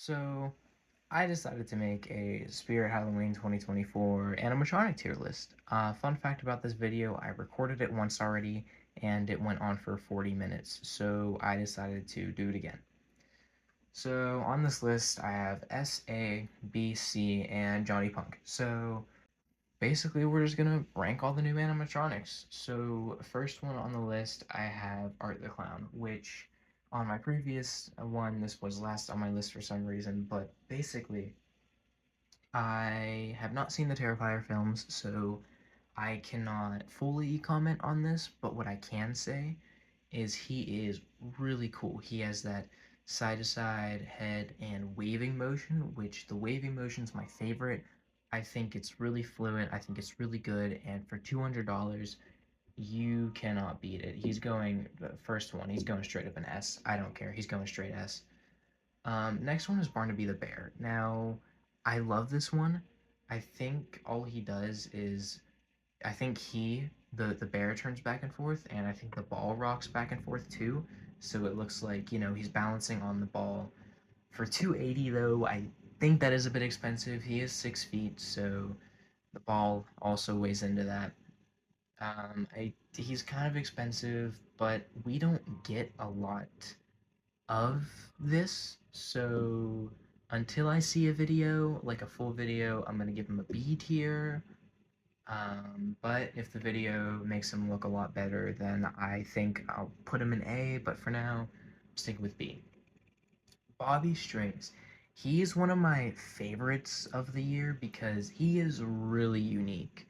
So, I decided to make a Spirit Halloween 2024 animatronic tier list. Fun fact about this video, I recorded it once already and it went on for 40 minutes, so I decided to do it again. So, on this list, I have S, A, B, C, and Johnny Punk. So, basically, we're just gonna rank all the new animatronics. So, first one on the list, I have Art the Clown, which on my previous one, this was last on my list for some reason, but basically, I have not seen the Terrifier films, so I cannot fully comment on this, but what I can say is he is really cool. He has that side to side head and waving motion, which the waving motion is my favorite. I think it's really fluent, I think it's really good, and for $200, you cannot beat it. He's going, the first one, he's going straight up an S. I don't care, he's going straight S. Next one is Barnaby the Bear. Now, I love this one. I think all he does is, I think the bear turns back and forth, and I think the ball rocks back and forth too. So it looks like, he's balancing on the ball. For 280 though, I think that is a bit expensive. He is 6 feet, so the ball also weighs into that. He's kind of expensive, but we don't get a lot of this, so until I see a video, like a full video, I'm gonna give him a B tier. But if the video makes him look a lot better, then I think I'll put him in A, but for now, I'm sticking with B. Bobby Strings. He is one of my favorites of the year because he is really unique.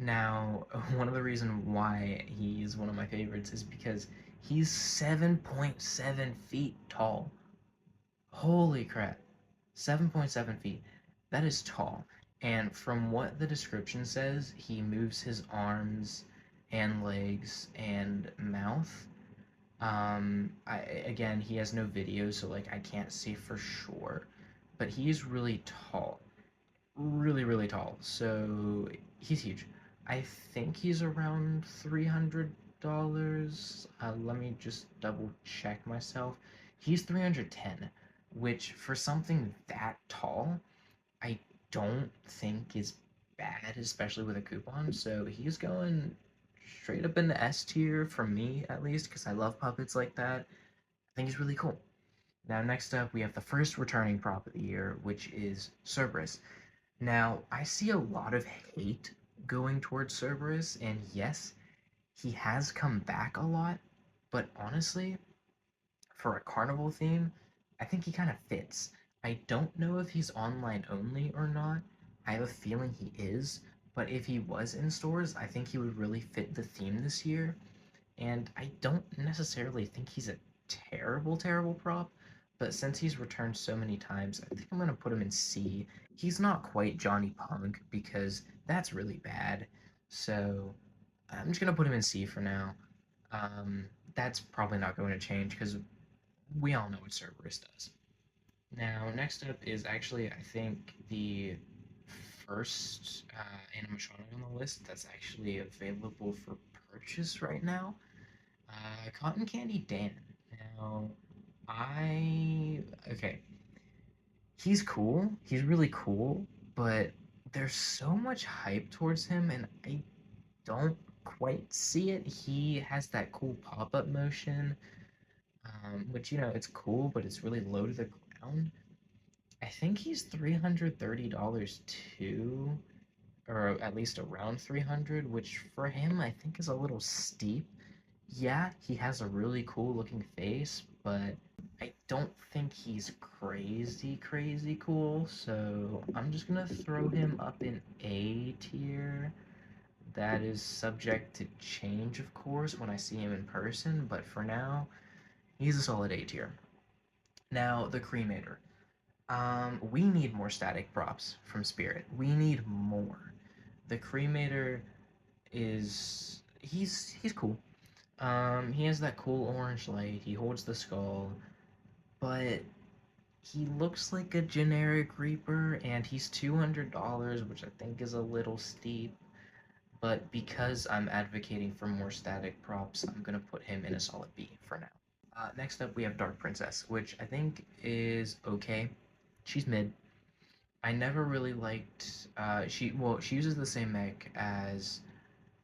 Now, one of the reasons why he's one of my favorites is because he's 7.7 feet tall. Holy crap. 7.7 feet. That is tall. And from what the description says, he moves his arms and legs and mouth. Again, he has no video, so like I can't see for sure. But he's really tall. Really, really tall. So he's huge. I think he's around $300. Let me just double check myself. He's 310, which for something that tall, I don't think is bad, especially with a coupon. So he's going straight up in the S tier for me, at least, because I love puppets like that. I think he's really cool. Now, next up, we have the first returning prop of the year, which is Cerberus. Now, I see a lot of hate going towards Cerberus, and yes, he has come back a lot, but honestly, for a carnival theme, I think he kind of fits. I don't know if he's online only or not. I have a feeling he is, but if he was in stores, I think he would really fit the theme this year. And I don't necessarily think he's a terrible, terrible prop, but since he's returned so many times, I think I'm going to put him in C. He's not quite Johnny Punk because that's really bad. So I'm just going to put him in C for now. That's probably not going to change because we all know what Cerberus does. Now, next up is actually, I think, the first animatronic on the list that's actually available for purchase right now. Cotton Candy Dan. Now, okay, he's cool. He's really cool, but there's so much hype towards him, and I don't quite see it. He has that cool pop-up motion, which, it's cool, but it's really low to the ground. I think he's $330 too, or at least around 300, which for him I think is a little steep. Yeah, he has a really cool looking face, but I don't think he's crazy, crazy cool, so I'm just gonna throw him up in A tier. That is subject to change, of course, when I see him in person, but for now, he's a solid A tier. Now, the Cremator. We need more static props from Spirit. We need more. The Cremator he's cool. He has that cool orange light. He holds the skull, but he looks like a generic Reaper, and he's $200, which I think is a little steep. But because I'm advocating for more static props, I'm gonna put him in a solid B for now. Next up, we have Dark Princess, which I think is okay. She's mid. I never really liked. She uses the same mech as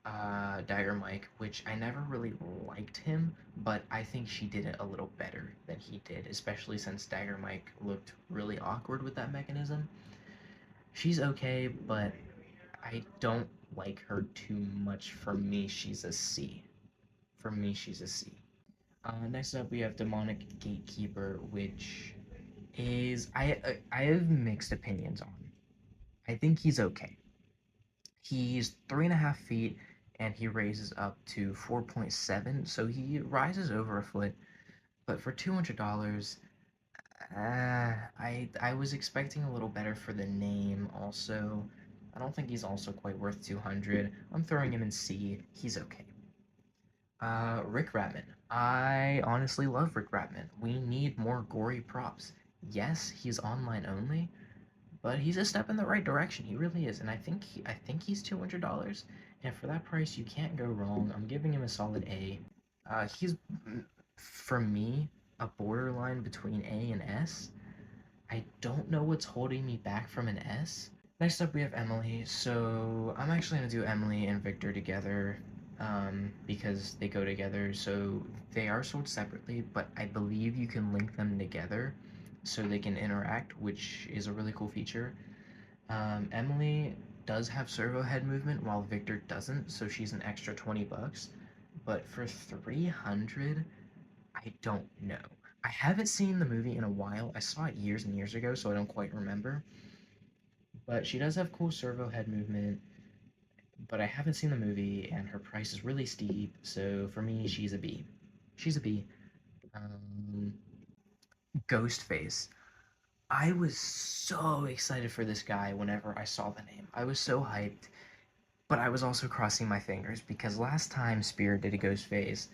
Dagger Mike, which I never really liked him, but I think she did it a little better than he did, especially since Dagger Mike looked really awkward with that mechanism. She's okay, but I don't like her too much. For me, she's a C. For me, she's a C. Next up, we have Demonic Gatekeeper, which is I have mixed opinions on. I think he's okay. He's 3.5 feet and he raises up to 4.7, so he rises over a foot. But for $200, I was expecting a little better for the name. Also, I don't think he's also quite worth 200. I'm throwing him in C. He's okay. Rick Ratman. I honestly love Rick Ratman. We need more gory props. Yes, he's online only, but he's a step in the right direction. He really is, and I think he's $200, and for that price, you can't go wrong. I'm giving him a solid A. He's for me a borderline between A and S. I don't know what's holding me back from an S. Next up, we have Emily. So I'm actually gonna do Emily and Victor together, because they go together. So they are sold separately, but I believe you can link them together so they can interact, which is a really cool feature. Emily does have servo head movement while Victor doesn't, so she's an extra 20 bucks. But for 300, I don't know. I haven't seen the movie in a while. I saw it years and years ago, so I don't quite remember. But she does have cool servo head movement, but I haven't seen the movie, and her price is really steep, so for me, she's a B. She's a B. Um, Ghostface. I was so excited for this guy whenever I saw the name. I was so hyped, but I was also crossing my fingers because last time Spirit did a Ghostface,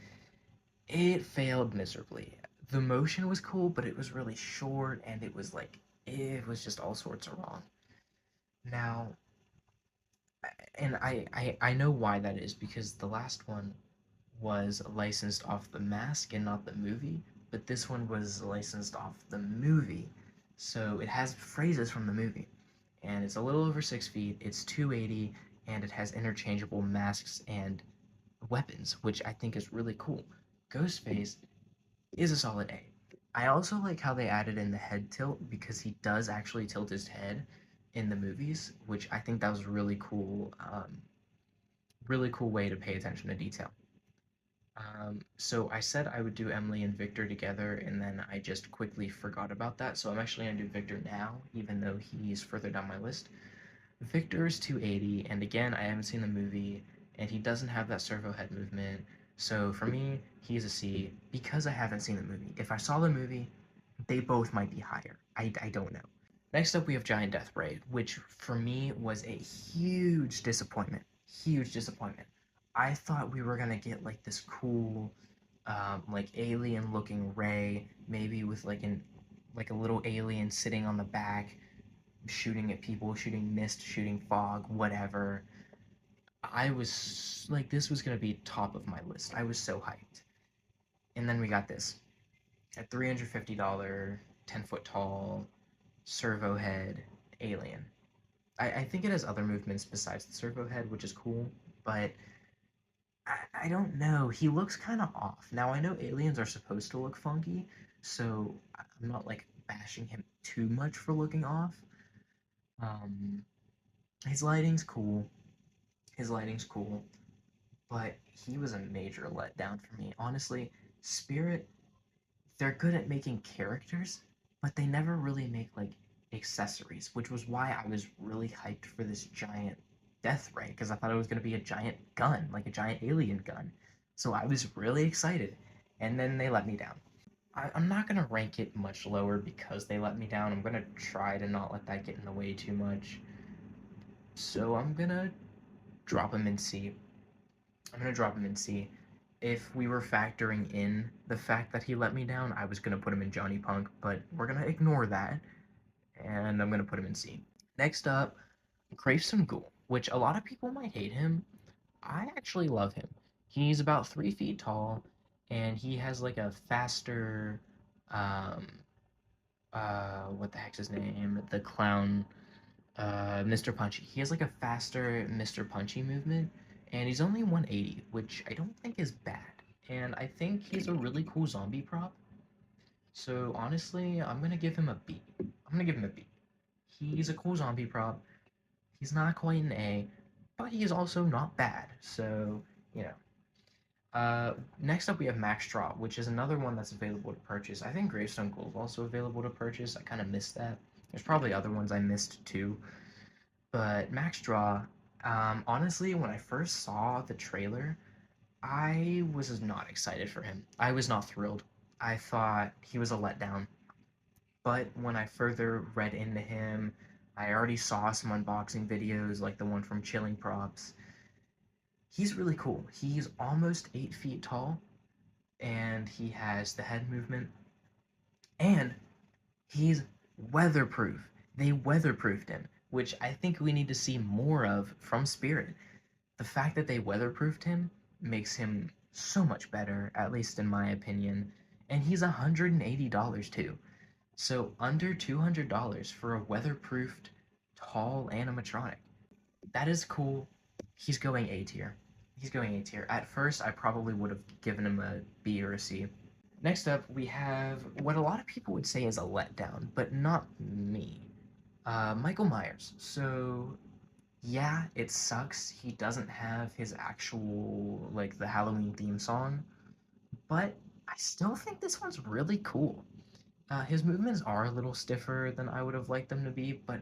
it failed miserably. The motion was cool, but it was really short, and it was just all sorts of wrong. Now, and I know why that is because the last one was licensed off the mask and not the movie, but this one was licensed off the movie. So it has phrases from the movie. And it's a little over 6 feet, it's 280, and it has interchangeable masks and weapons, which I think is really cool. Ghostface is a solid A. I also like how they added in the head tilt because he does actually tilt his head in the movies, which I think that was really cool. Really cool way to pay attention to detail. So I said I would do Emily and Victor together, and then I just quickly forgot about that. So I'm actually gonna do Victor now, even though he's further down my list. Victor is 280, and again, I haven't seen the movie, and he doesn't have that servo head movement. So for me, he's a C because I haven't seen the movie. If I saw the movie, they both might be higher. I don't know. Next up, we have Giant Death Ray, which for me was a huge disappointment. Huge disappointment. I thought we were gonna get like this cool, like alien-looking ray, maybe with like a little alien sitting on the back, shooting at people, shooting mist, shooting fog, whatever. I was like, this was gonna be top of my list. I was so hyped. And then we got this at $350, 10 foot tall, servo head alien. I think it has other movements besides the servo head, which is cool, but I don't know. He looks kind of off. Now, I know aliens are supposed to look funky, so I'm not like bashing him too much for looking off. Um, his lighting's cool. His lighting's cool, but he was a major letdown for me. Honestly, Spirit, they're good at making characters, but they never really make like accessories, which was why I was really hyped for this giant death ray because I thought it was going to be a giant gun, like a giant alien gun. So I was really excited, and then they let me down. I'm not going to rank it much lower because they let me down. I'm going to try to not let that get in the way too much. So I'm going to drop him in C. I'm going to drop him in C. If we were factoring in the fact that he let me down, I was going to put him in Johnny Punk, but we're going to ignore that, and I'm going to put him in C. Next up, Gravestone Ghoul, which a lot of people might hate him. I actually love him. He's about 3 feet tall, and he has like a faster, um, what the heck's his name? The clown, Mr. Punchy. He has like a faster Mr. Punchy movement, and he's only 180, which I don't think is bad. And I think he's a really cool zombie prop. So honestly, I'm gonna give him a B. I'm gonna give him a B. He's a cool zombie prop. He's not quite an A, but he is also not bad. So, you know. Next up, we have Max Straw, which is another one that's available to purchase. I think Gravestone Gold is also available to purchase. I kind of missed that. There's probably other ones I missed too. But Max Straw, honestly, when I first saw the trailer, I was not excited for him. I was not thrilled. I thought he was a letdown. But when I further read into him, I already saw some unboxing videos like the one from Chilling Props. He's really cool. He's almost 8 feet tall, and he has the head movement, and he's weatherproof. They weatherproofed him, which I think we need to see more of from Spirit. The fact that they weatherproofed him makes him so much better, at least in my opinion. And he's $180 too. So under $200 for a weatherproofed tall animatronic. That is cool. He's going A tier. He's going A tier. At first, I probably would have given him a B or a C. Next up, we have what a lot of people would say is a letdown, but not me. Michael Myers. So, yeah, it sucks. He doesn't have his actual, like, the Halloween theme song, but I still think this one's really cool. His movements are a little stiffer than I would have liked them to be, but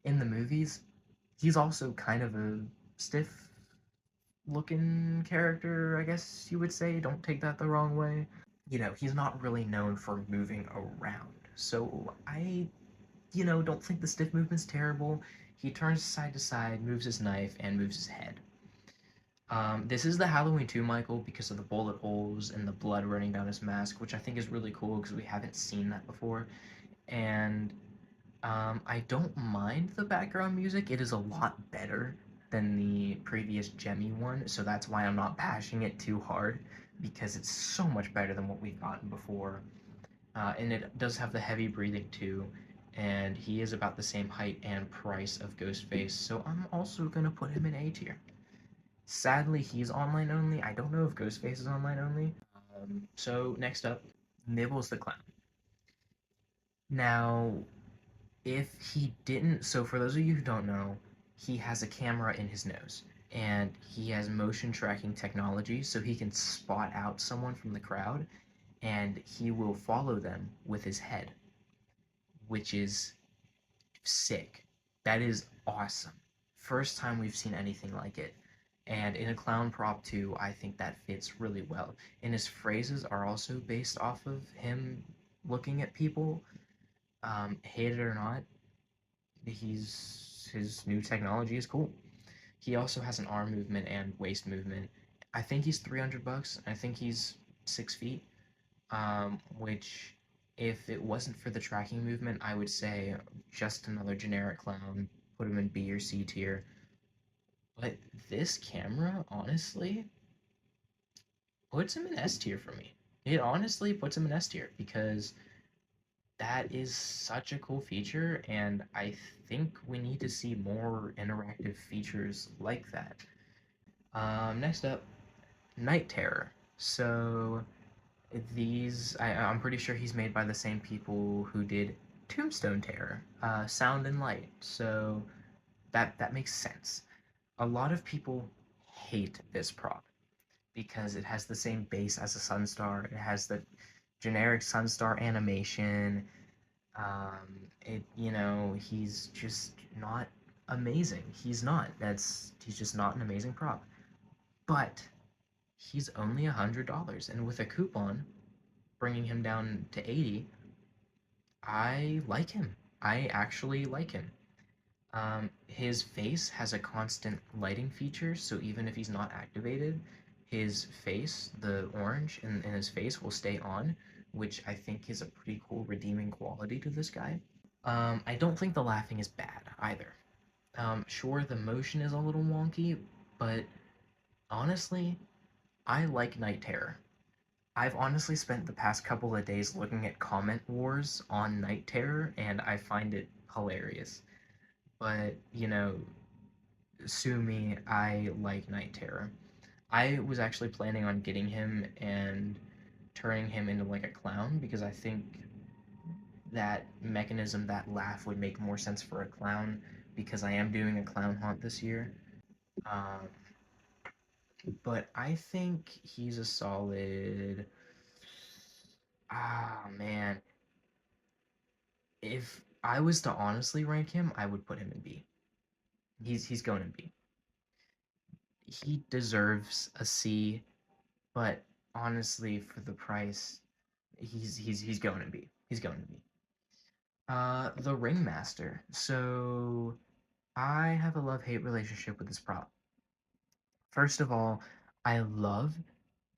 in the movies, he's also kind of a stiff looking character, I guess you would say. Don't take that the wrong way. He's not really known for moving around. So I don't think the stiff movement's terrible. He turns side to side, moves his knife, and moves his head. This is the Halloween 2 Michael because of the bullet holes and the blood running down his mask, which I think is really cool because we haven't seen that before. And I don't mind the background music. It is a lot better than the previous Jemmy one, so that's why I'm not bashing it too hard because it's so much better than what we've gotten before. And it does have the heavy breathing too, and he is about the same height and price of Ghostface, so I'm also gonna put him in A tier. Sadly, he's online only. I don't know if Ghostface is online only. So next up, Nibbles the Clown. Now, if he didn't, so for those of you who don't know, he has a camera in his nose and he has motion tracking technology so he can spot out someone from the crowd and he will follow them with his head, which is sick. That is awesome. First time we've seen anything like it. And in a clown prop too, I think that fits really well. And his phrases are also based off of him looking at people, hate it or not, his new technology is cool. He also has an arm movement and waist movement. I think he's $300. I think he's 6 feet. Which, if it wasn't for the tracking movement, I would say just another generic clown. Put him in B or C tier. But this camera, honestly, puts him in S tier for me. It honestly puts him in S tier because that is such a cool feature, and I think we need to see more interactive features like that. Next up, Night Terror. So I'm pretty sure he's made by the same people who did Tombstone Terror, Sound and Light. So that makes sense. A lot of people hate this prop because it has the same base as a Sunstar. It has the generic Sunstar animation. He's just not amazing. He's not. He's just not an amazing prop. But he's only $100, and with a coupon bringing him down to 80, I like him. I actually like him. His face has a constant lighting feature, so even if he's not activated, his face, the orange in his face will stay on, which I think is a pretty cool redeeming quality to this guy. I don't think the laughing is bad either. Sure, the motion is a little wonky, but honestly, I like Night Terror. I've honestly spent the past couple of days looking at comment wars on Night Terror, and I find it hilarious. But, sue me, I like Night Terror. I was actually planning on getting him and turning him into like a clown because I think that mechanism, that laugh, would make more sense for a clown because I am doing a clown haunt this year. Um, but I think he's a solid. Ah, man. If I was to honestly rank him, I would put him in B. He's going in B. He deserves a C, but honestly, for the price, he's going to be. He's going to be. The Ringmaster. So I have a love-hate relationship with this prop. First of all, I love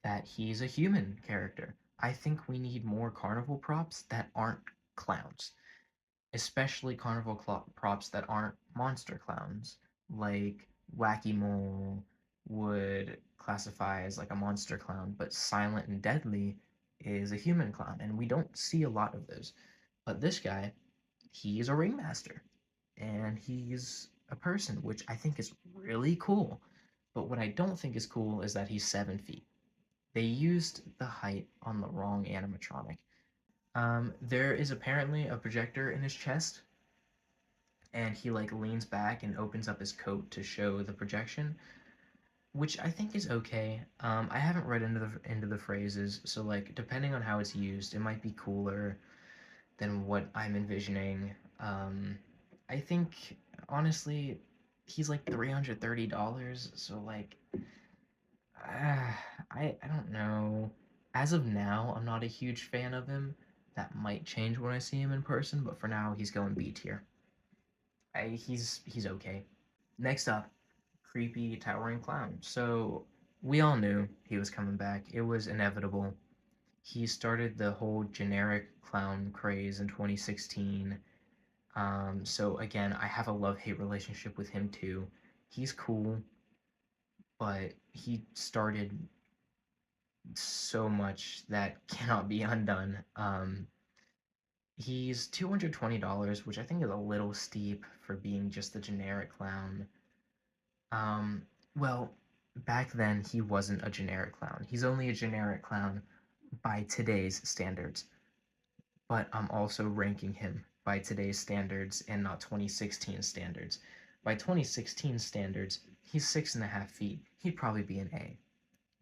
that he's a human character. I think we need more carnival props that aren't clowns, especially carnival props that aren't monster clowns, like Wacky Mole would classify as like a monster clown, but Silent and Deadly is a human clown, and we don't see a lot of those. But this guy, he's a ringmaster, and he's a person, which I think is really cool. But what I don't think is cool is that he's 7 feet. They used the height on the wrong animatronic. There is apparently a projector in his chest, and he like leans back and opens up his coat to show the projection, which I think is okay. I haven't read into the phrases, so like depending on how it's used, it might be cooler than what I'm envisioning. I think honestly, he's like $330, so like, I don't know. As of now, I'm not a huge fan of him. That might change when I see him in person, but for now, he's going B tier. He's okay. Next up, creepy towering clown. So we all knew he was coming back. It was inevitable. He started the whole generic clown craze in 2016. So again, I have a love-hate relationship with him too. He's cool, but he started so much that cannot be undone. He's $220, which I think is a little steep for being just the generic clown. Um, well, back then he wasn't a generic clown. He's only a generic clown by today's standards, but I'm also ranking him by today's standards and not 2016 standards. By 2016 standards, he's 6.5 feet. He'd probably be an A.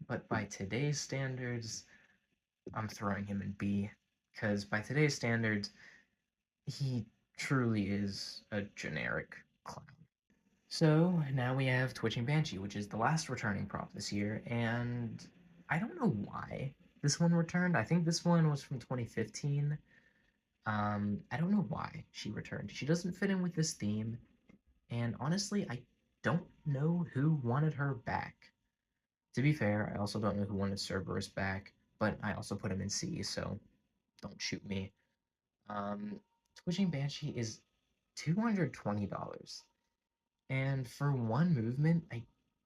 But by today's standards, I'm throwing him in B, because by today's standards, he truly is a generic clown. So now we have Twitching Banshee, which is the last returning prop this year, and I don't know why this one returned. I think this one was from 2015. I don't know why she returned. She doesn't fit in with this theme, and honestly, I don't know who wanted her back. To be fair, I also don't know who wanted Cerberus back, but I also put him in C, so don't shoot me. Um, Twitching Banshee is $220. And for one movement, I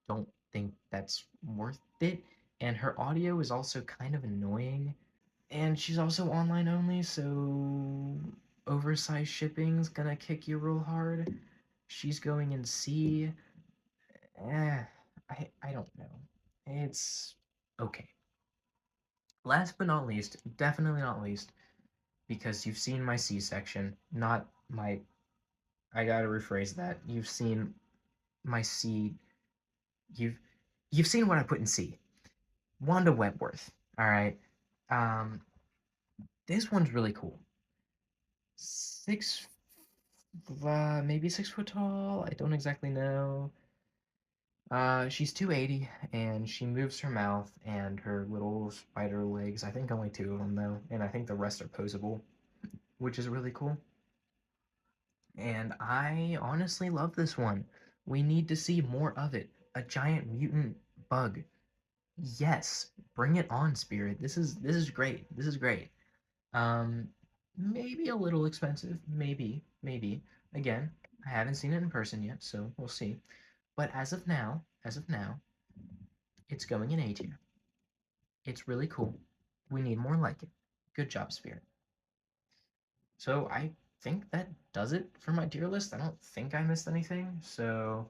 don't think that's worth it. And her audio is also kind of annoying. And she's also online only, so oversized shipping's gonna kick you real hard. She's going in C. I don't know. It's okay. Last but not least, definitely not least, because you've seen my C section, not my. I gotta rephrase that. You've seen my C. You've you've seen what I put in C. Wanda Wentworth. All right. Um, this one's really cool. Six, maybe 6 foot tall. I don't exactly know. She's 280, and she moves her mouth and her little spider legs. I think only two of them though, and I think the rest are posable, which is really cool. And I honestly love this one. We need to see more of it. A giant mutant bug. Yes, bring it on, Spirit. This is great. This is great. Um, maybe a little expensive. Maybe. Again, I haven't seen it in person yet, so we'll see. But as of now, it's going in A tier. It's really cool. We need more like it. Good job, Spirit. So I think that does it for my tier list. I don't think I missed anything. So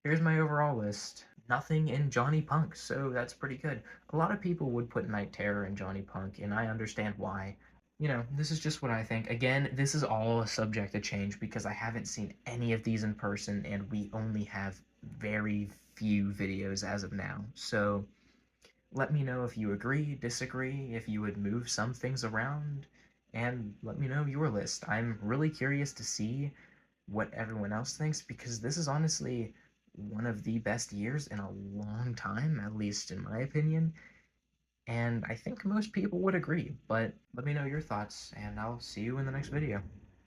here's my overall list. Nothing in Johnny Punk, so that's pretty good. A lot of people would put Night Terror in Johnny Punk, and I understand why. This is just what I think. Again, this is all subject to change because I haven't seen any of these in person, and we only have very few videos as of now. So let me know if you agree, disagree, if you would move some things around, and let me know your list. I'm really curious to see what everyone else thinks because this is honestly one of the best years in a long time, at least in my opinion. And I think most people would agree, but let me know your thoughts, and I'll see you in the next video.